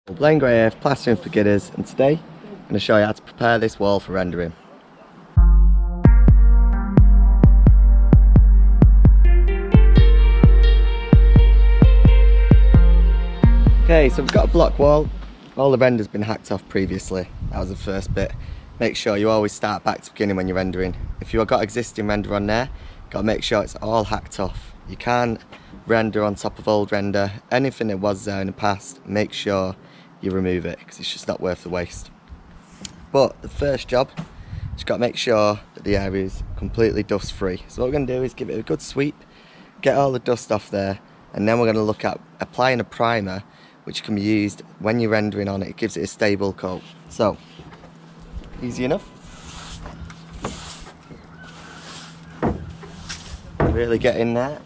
Blaine here, Plastering for Beginners, and today I'm going to show you how to prepare this wall for rendering. Okay, so we've got a block wall. All the render's been hacked off previously. That was the first bit. Make sure you always start back to the beginning when you're rendering. If you've got existing render on there, got to make sure it's all hacked off. You can't render on top of old render. Anything that was there in the past, make sure you remove it because it's just not worth the waste. But the first job, just got to make sure that the area is completely dust free. So what we're going to do is give it a good sweep, get all the dust off there, and then we're going to look at applying a primer which can be used when you're rendering on it. It gives it a stable coat. So, easy enough. Really get in there.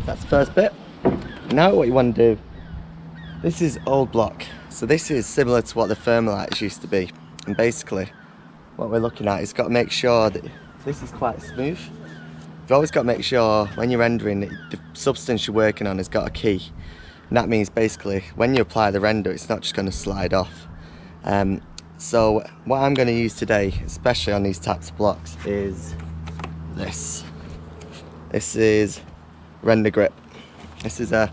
That's the first bit. Now what you want to do, this is old block, so this is similar to what the Thermalites used to be, and basically what we're looking at is got to make sure that this is quite smooth. You've always got to make sure when you're rendering that the substance you're working on has got a key, and that means basically when you apply the render it's not just going to slide off. So what I'm going to use today, especially on these types of blocks, is this. This is render grip. This is a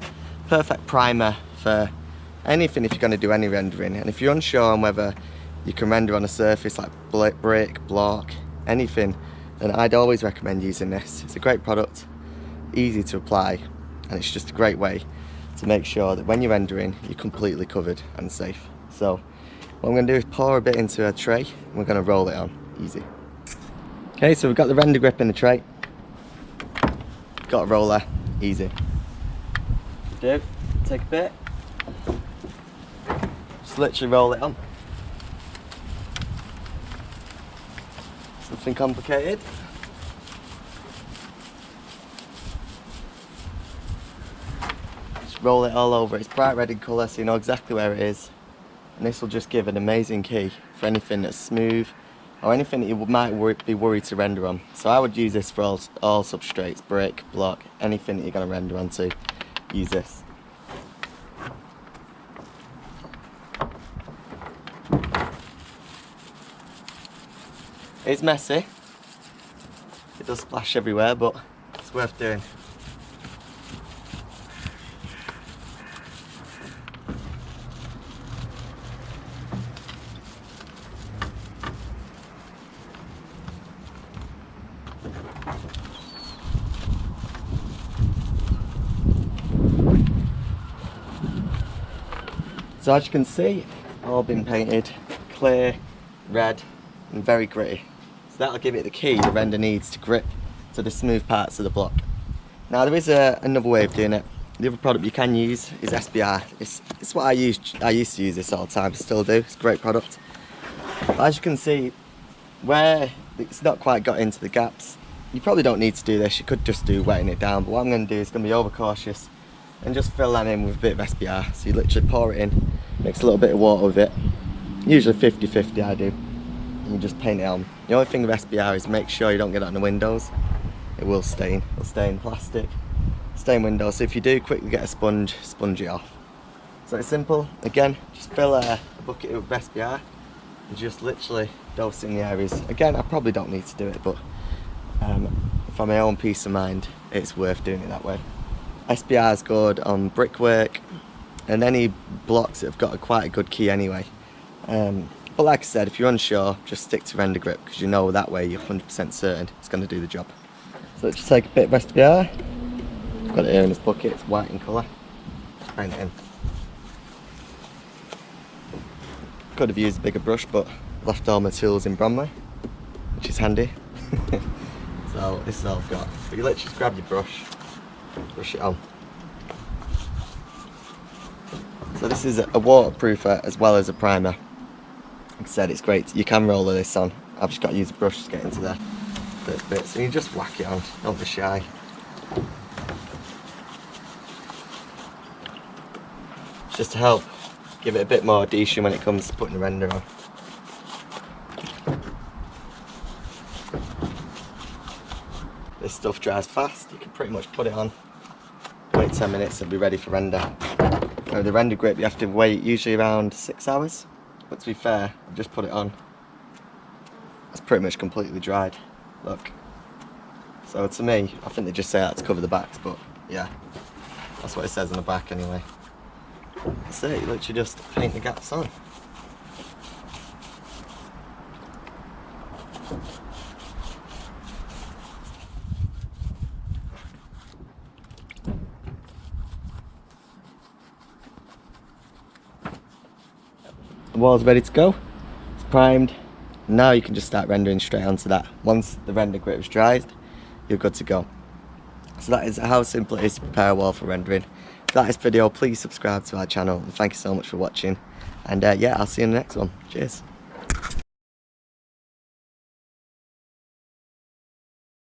perfect primer for anything if you're going to do any rendering, and if you're unsure on whether you can render on a surface like brick, block, anything, then I'd always recommend using this. It's a great product, easy to apply, and it's just a great way to make sure that when you're rendering you're completely covered and safe. So what I'm going to do is pour a bit into a tray and we're going to roll it on, easy. Okay, so we've got the render grip in the tray, got a roller, easy. Do, take a bit, just literally roll it on. Nothing complicated. Just roll it all over. It's bright red in colour so you know exactly where it is, and this will just give an amazing key for anything that's smooth or anything that you might be worried to render on. So I would use this for all substrates, brick, block, anything that you're going to render onto, use this. It's messy, it does splash everywhere, but it's worth doing. So as you can see, all been painted clear, red and very gritty. So that'll give it the key the render needs to grip to the smooth parts of the block. Now there is another way of doing it. The other product you can use is SBR. It's what I used to use this all the time, still do. It's a great product. But as you can see, where it's not quite got into the gaps, you probably don't need to do this. You could just do wetting it down, but what I'm going to do is going to be overcautious and just fill that in with a bit of SBR. So you literally pour it in, mix a little bit of water with it, usually 50-50 I do, and you just paint it on. The only thing with SBR is make sure you don't get it on the windows. It will stain. It'll stain plastic, stain windows, so if you do, quickly get a sponge, sponge it off. So it's simple. Again, just fill a bucket with SBR and just literally dose it in the areas. Again, I probably don't need to do it, but for my own peace of mind, it's worth doing it that way. SBR is good on brickwork and any blocks that have got quite a good key anyway. But like I said, if you're unsure, just stick to render grip because you know that way you're 100% certain it's going to do the job. So let's just take a bit of SBR. I've got it here in this bucket, it's white in colour. Just paint it in. Could have used a bigger brush, but left all my tools in Bromley, which is handy. So this is all I've got. But you literally just grab your brush, brush it on. So this is a waterproofer as well as a primer. Like I said, it's great. You can roller this on. I've just got to use a brush to get into there. bits, and you just whack it on, don't be shy. It's just to help give it a bit more adhesion when it comes to putting the render on. This stuff dries fast, you can pretty much put it on, wait 10 minutes and be ready for render. Now the render grip you have to wait usually around 6 hours, but to be fair, I've just put it on. It's pretty much completely dried, look. So to me, I think they just say that to cover the backs, but yeah, that's what it says on the back anyway. That's it, you literally just paint the gaps on. The wall's ready to go, it's primed. Now you can just start rendering straight onto that. Once the render grip is dried, you're good to go. So that is how simple it is to prepare a wall for rendering. If you like this video, please subscribe to our channel, and thank you so much for watching. And yeah, I'll see you in the next one. Cheers.